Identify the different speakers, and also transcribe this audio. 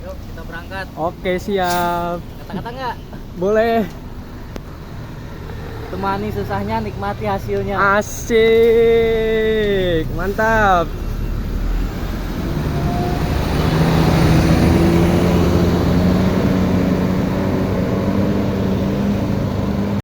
Speaker 1: Yuk kita berangkat.
Speaker 2: Oke, siap.
Speaker 1: Kata-kata nggak?
Speaker 2: Boleh.
Speaker 1: Temani susahnya, nikmati hasilnya.
Speaker 2: Asik. Mantap.